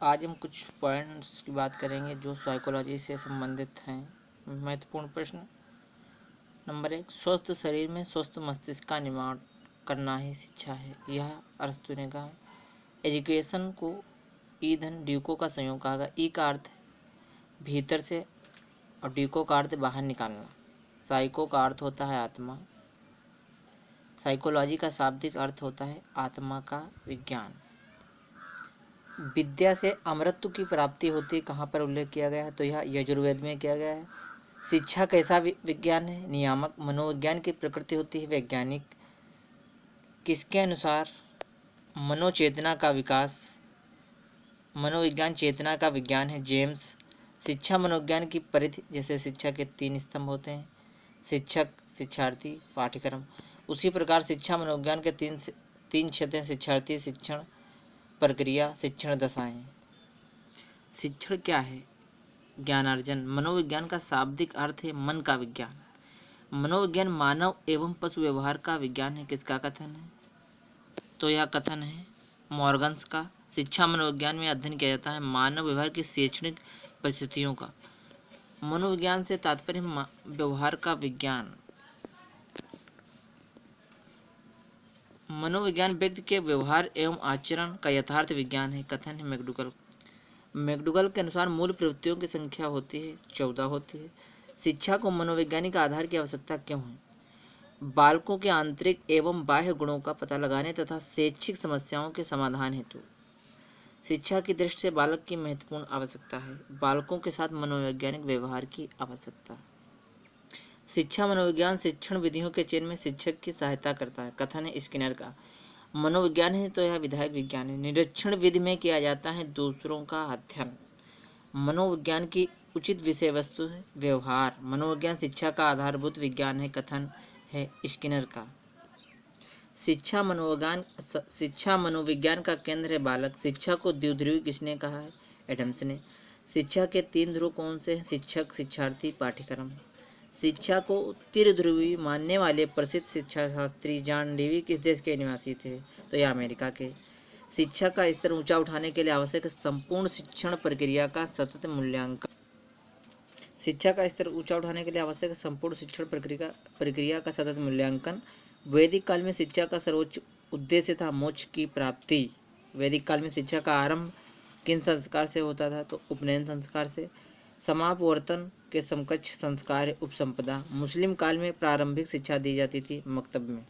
आज हम कुछ पॉइंट्स की बात करेंगे जो साइकोलॉजी से संबंधित हैं। महत्वपूर्ण प्रश्न नंबर 1, स्वस्थ शरीर में स्वस्थ मस्तिष्क का निर्माण करना ही शिक्षा है। यह अरस्तू ने कहा। एजुकेशन को ईंधन ड्यूको का संयोग कहा गया। ई का अर्थ है भीतर से और ड्यूको का अर्थ बाहर निकालना। साइको का अर्थ होता है आत्मा। साइकोलॉजी का शाब्दिक अर्थ होता है आत्मा का विज्ञान। विद्या से अमरत्व की प्राप्ति होती है, कहाँ पर उल्लेख किया गया है? तो यह यजुर्वेद में किया गया है। शिक्षा कैसा विज्ञान है? नियामक। मनोविज्ञान की प्रकृति होती है वैज्ञानिक। किसके अनुसार? मनोचेतना का विकास। मनोविज्ञान चेतना का विज्ञान है, जेम्स। शिक्षा मनोविज्ञान की परिधि, जैसे शिक्षा के 3 स्तंभ होते हैं, शिक्षक, शिक्षार्थी, पाठ्यक्रम। उसी प्रकार शिक्षा मनोविज्ञान के तीन क्षेत्र हैं, शिक्षार्थी, शिक्षण प्रक्रिया, शिक्षण दशाएं। शिक्षण क्या है? ज्ञानार्जन। मनोविज्ञान का शाब्दिक अर्थ है मन का विज्ञान। मनोविज्ञान मानव एवं पशु व्यवहार का विज्ञान है। किसका कथन है? तो यह कथन है मॉर्गन्स का। शिक्षा मनोविज्ञान में अध्ययन किया जाता है मानव व्यवहार की शैक्षणिक परिस्थितियों का। मनोविज्ञान से तात्पर्य व्यवहार का विज्ञान। मनोविज्ञान व्यक्ति के व्यवहार एवं आचरण का यथार्थ विज्ञान है। कथन है मैकडूगल के अनुसार मूल प्रवृत्तियों की संख्या होती है 14 होती है। शिक्षा को मनोवैज्ञानिक आधार की आवश्यकता क्यों है? बालकों के आंतरिक एवं बाह्य गुणों का पता लगाने तथा शैक्षिक समस्याओं के समाधान हेतु शिक्षा की दृष्टि से बालक की महत्वपूर्ण आवश्यकता है। बालकों के साथ मनोवैज्ञानिक व्यवहार की आवश्यकता। शिक्षा मनोविज्ञान शिक्षण विधियों के चयन में शिक्षक की सहायता करता है। कथन है स्किनर का। मनोविज्ञान है तो यह विधायक विज्ञान है। निरीक्षण विधि में किया जाता है दूसरों का अध्ययन। मनोविज्ञान की उचित विषय वस्तु है व्यवहार। मनोविज्ञान शिक्षा का आधारभूत विज्ञान है। कथन है स्किनर का। शिक्षा मनोविज्ञान का केंद्र है बालक। शिक्षा को द्विध्रुवी किसने कहा है? एडम्स ने। शिक्षा के 3 ध्रुव कौन से हैं? शिक्षक, शिक्षार्थी, पाठ्यक्रम। शिक्षा को त्रिध्रुवी मानने वाले प्रसिद्ध शिक्षा शास्त्री जॉन डेवी किस देश के निवासी थे? तो यह अमेरिका के। शिक्षा का स्तर ऊंचा उठाने के लिए आवश्यक संपूर्ण शिक्षण प्रक्रिया का सतत मूल्यांकन। शिक्षा का स्तर ऊंचा उठाने के लिए आवश्यक संपूर्ण शिक्षण प्रक्रिया का सतत मूल्यांकन। वैदिक काल में शिक्षा का सर्वोच्च उद्देश्य था मोक्ष की प्राप्ति। वैदिक काल में शिक्षा का आरंभ किन संस्कार से होता था? तो उपनयन संस्कार से। समापवर्तन के समकक्ष संस्कार है उपसंपदा। मुस्लिम काल में प्रारंभिक शिक्षा दी जाती थी मकतब में।